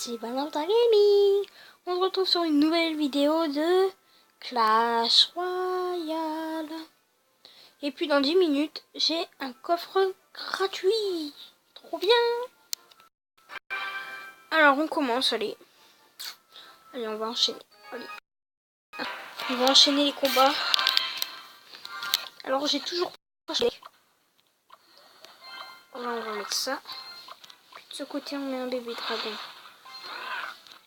c'est Valentin Gaming. On se retrouve sur une nouvelle vidéo de Clash Royale. Et puis dans 10 minutes, j'ai un coffre gratuit. Trop bien. Alors on commence, allez. Allez, on va enchaîner. Allez. On va enchaîner les combats. Alors j'ai toujours pas enchaîné. Là on va mettre ça. Puis de ce côté on met un bébé dragon.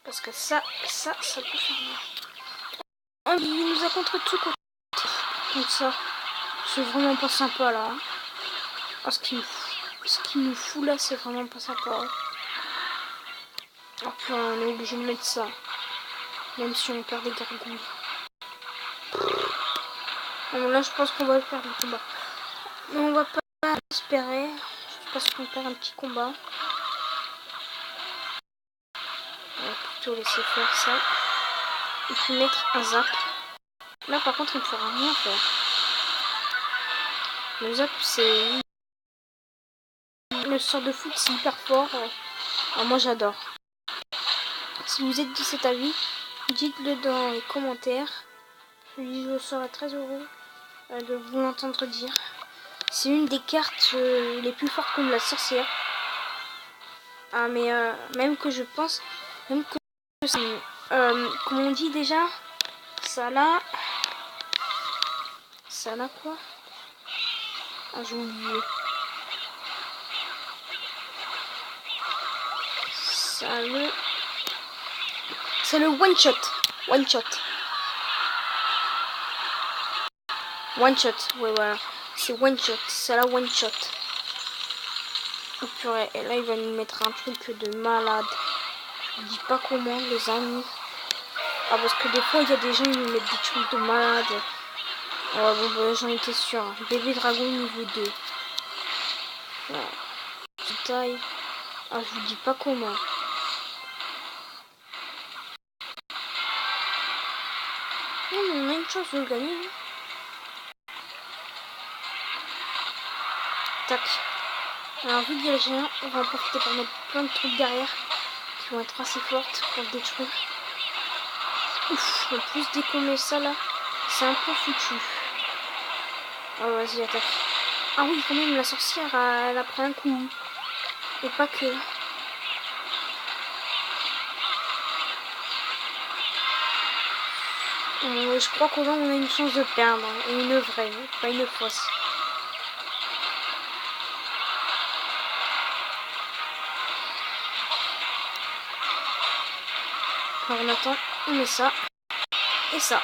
Parce que ça peut faire mal. Oh, il nous a contre de ce côté. Comme ça. C'est vraiment pas sympa là. Oh, ce qu'il nous fout là, c'est vraiment pas sympa. Oh puis on est obligé de mettre ça. Même si on perd des gargouilles. Bon, là je pense qu'on va perdre le combat. Mais on va pas espérer. Je pense qu'on perd un petit combat. On va plutôt laisser faire ça. Et puis mettre un zap. Là par contre il ne pourra rien faire. Le zap c'est... Le sort de foot c'est hyper fort. Alors, moi j'adore. Si vous êtes de cet avis, dites-le dans les commentaires. Je serai très heureux de vous l'entendre dire. C'est une des cartes les plus fortes comme la sorcière. Ah mais même que je pense, même que comme on dit déjà, ça là quoi? Ah j'ai oublié. C'est le one shot. One shot. One shot, ouais voilà. C'est one shot, c'est la one shot. Oh purée, et là il va nous mettre un truc de malade. Je dis pas comment les amis. Ah parce que des fois il y a des gens qui nous mettent des trucs de malade. Ah bon bah, j'en étais sûr. Bébé dragon niveau 2. Voilà. Taille. Ah je vous dis pas comment. Non mais on a une chance de le gagner. Hein. Tac. Alors vu qu'il y a le géant, on va en profiter pour mettre plein de trucs derrière qui vont être assez fortes pour le détruire. Ouf, en plus dès qu'on met ça là, c'est un peu foutu. Oh vas-y attaque. Ah oui quand même la sorcière elle a pris un coup. Et pas que. Je crois qu'au moins on a une chance de perdre. Et une vraie, pas une fausse. Alors on attend, on met ça. Et ça.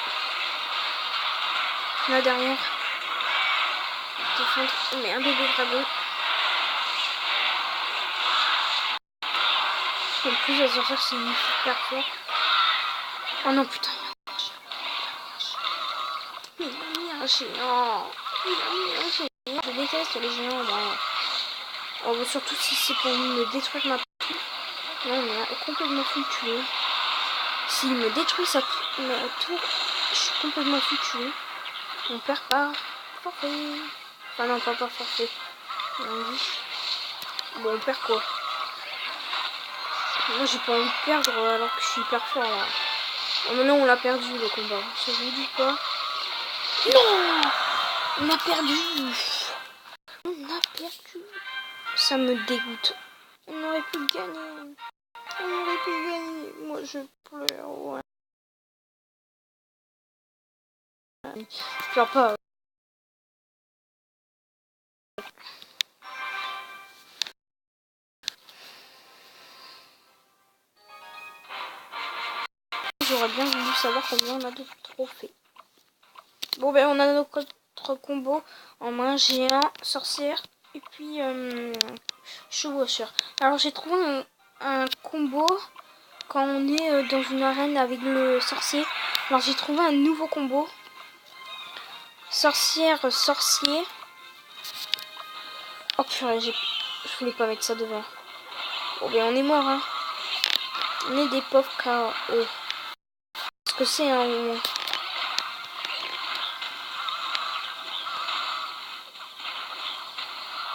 Là derrière. Défendre, on met un bébé dragon. En plus la sorcière c'est super fort. Oh non putain. Il a mis un géant. Je déteste les géants moi. Oh, bah, surtout si c'est pour me détruire ma tour. Là on est complètement foutu. S'il me détruit ma tour, je suis complètement foutu. On perd par forfait. Enfin non, pas par forfait. On dit. Bon, on perd quoi? Moi j'ai pas envie de perdre alors que je suis hyper fort là. Oh, maintenant on l'a perdu le combat. Je vous dis pas. Non! On a perdu! On a perdu! Ça me dégoûte. On aurait pu gagner. On aurait pu gagner. Moi je pleure, ouais. Je pleure pas. J'aurais bien voulu savoir combien on a de trophées. Bon ben on a notre combo en main, géant, sorcière et puis chevaucheur. Alors j'ai trouvé un combo quand on est dans une arène avec le sorcier. Alors j'ai trouvé un nouveau combo. Sorcière, sorcier. Oh purée, je voulais pas mettre ça devant. Bon ben on est mort hein. On est des pauvres KO. Parce que c'est un...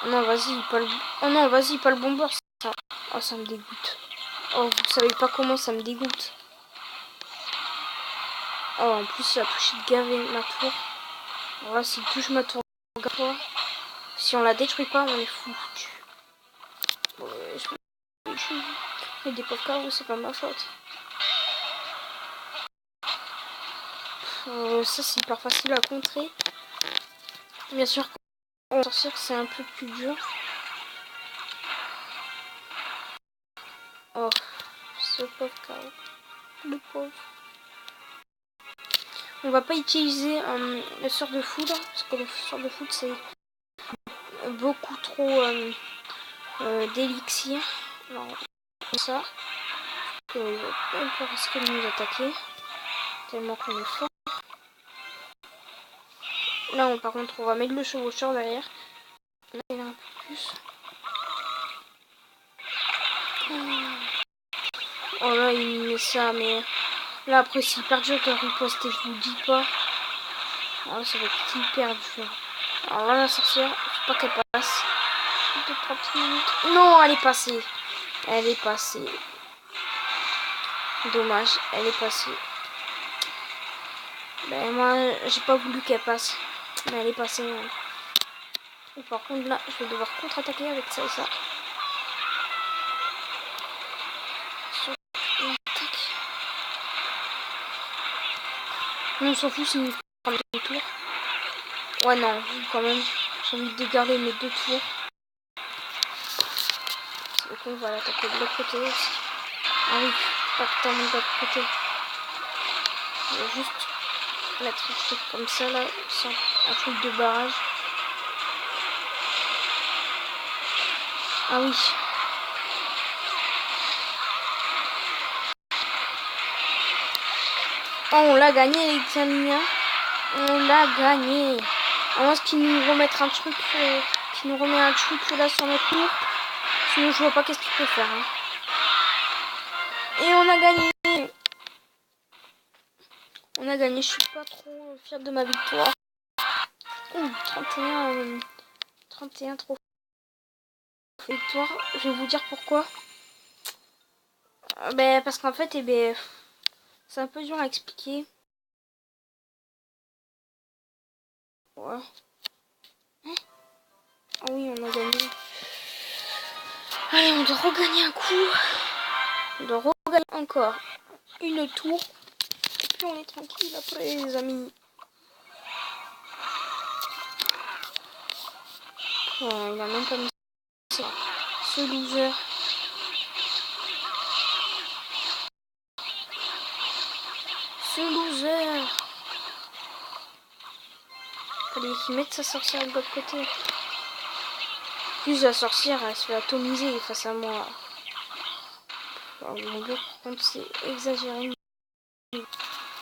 Oh non, vas-y, pas le... Oh non, vas-y, pas le bomber, ça. Oh, ça me dégoûte. Oh, vous savez pas comment ça me dégoûte. Oh, en plus, il a touché de gaver ma tour. Alors là, s'il touche ma tour, si on la détruit pas, on est foutu. Et des pauvres carreaux, c'est pas ma faute. Ça, c'est hyper facile à contrer. Bien sûr, quand on va sortir, c'est un peu plus dur. Oh, ce pauvre carreau. Le pauvre. On va pas utiliser le sort de foudre, parce que le sort de foudre, c'est beaucoup trop d'élixir. Alors, ça. Il va même pas risquer de nous attaquer. Tellement qu'on est fort. Là, par contre, on va mettre le chevaucheur derrière. Là, il a un peu plus. Oh là, il met ça, mais là, après, c'est hyper dur de riposter, je vous dis pas. Alors là, ça va être hyper dur. Alors là, la sorcière, faut pas qu'elle passe. 2-3 petites minutes. Non, elle est passée. Elle est passée. Dommage, elle est passée. Ben, moi, j'ai pas voulu qu'elle passe. Mais elle est passée. Hein. Et par contre, là, je vais devoir contre-attaquer avec ça et ça. On s'en fout si nous prend deux tours. Ouais, non, quand même. J'ai envie de garder mes 2 tours. C'est qu'on va l'attaquer de l'autre côté aussi. Ah oui, pas tellement de l'autre côté. Je vais juste mettre un truc comme ça là, sans un truc de barrage. Ah oui. Oh, on l'a gagné les Xamina. On l'a gagné. À moins qu'il nous remette un truc, qu'il nous remet un truc là sur notre tour. Sinon je vois pas qu'est-ce qu'il peut faire. Hein. Et on a gagné. On a gagné. Je suis pas trop fière de ma victoire. 31 trophées victoire. Je vais vous dire pourquoi. Ben parce qu'en fait, c'est un peu dur à expliquer. Ouais. Ah oui, on a gagné. Allez, on doit regagner un coup. On doit regagner encore une tour. Et puis on est tranquille après, les amis. Oh, il a même pas mis ça. Ce loser. Ce loser. Fallait qu'il mette sa sorcière de l'autre côté. Plus la sorcière, elle se fait atomiser face à moi. Alors, mon dieu, par contre, c'est exagéré.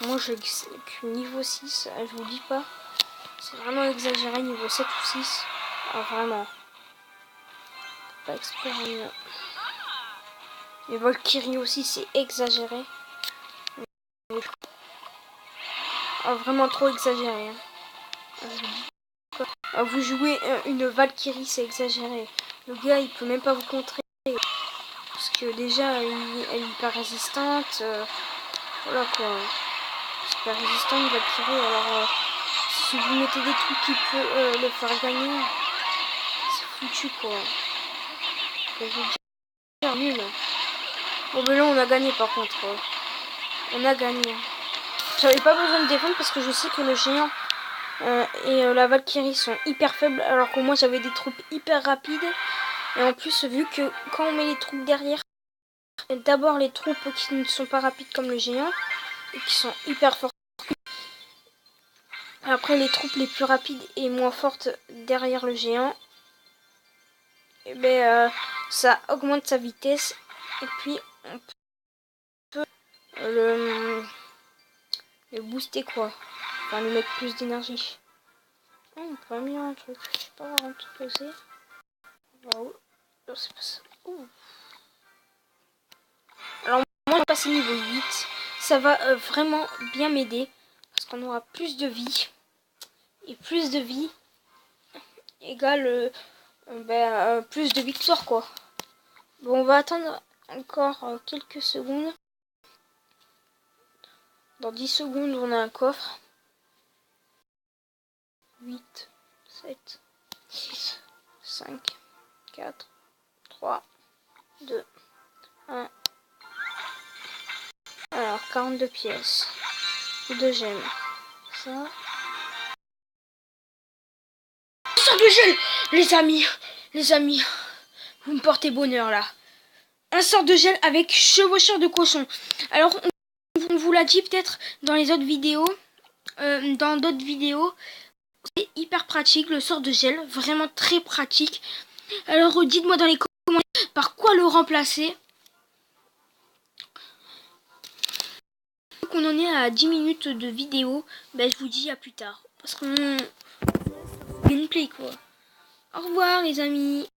Moi, je que niveau 6, je vous dis pas. C'est vraiment exagéré, niveau 7 ou 6. Ah, vraiment. Pas expérimenté. Et Valkyrie aussi, c'est exagéré. Ah, vraiment trop exagéré. Hein. Ah, vous jouez une Valkyrie, c'est exagéré. Le gars, il peut même pas vous contrer. Parce que déjà, elle est hyper résistante. Voilà quoi. Super résistant, une Valkyrie. Alors, si vous mettez des trucs qui peuvent le faire gagner, c'est foutu quoi. Je vais dire nul. Bon, ben là, on a gagné par contre. On a gagné. J'avais pas besoin de défendre parce que je sais que le géant et la Valkyrie sont hyper faibles. Alors que moi, j'avais des troupes hyper rapides. Et en plus, vu que quand on met les troupes derrière, d'abord les troupes qui ne sont pas rapides comme le géant et qui sont hyper fortes. Après, les troupes les plus rapides et moins fortes derrière le géant. Et ça augmente sa vitesse. Et puis, on peut le booster quoi. Enfin, lui mettre plus d'énergie. Oh, on peut améliorer un truc. Je sais pas vraiment tout poser. Waouh. C'est pas ça. Alors, moi, je vais passer niveau 8. Ça va vraiment bien m'aider. Parce qu'on aura plus de vie. Et plus de vie égale plus de victoire quoi. Bon, on va attendre encore quelques secondes. Dans 10 secondes, on a un coffre. 8, 7, 6, 5, 4, 3, 2, 1. Alors, 42 pièces. 2 gemmes. Ça. Sort de gel, les amis, vous me portez bonheur là. Un sort de gel avec chevaucheur de cochon. Alors, on vous l'a dit peut-être dans les autres vidéos. Dans d'autres vidéos, c'est hyper pratique le sort de gel, vraiment très pratique. Alors, dites-moi dans les commentaires par quoi le remplacer. Qu'on en est à 10 minutes de vidéo, ben, je vous dis à plus tard. Parce qu'on gameplay quoi. Au revoir les amis.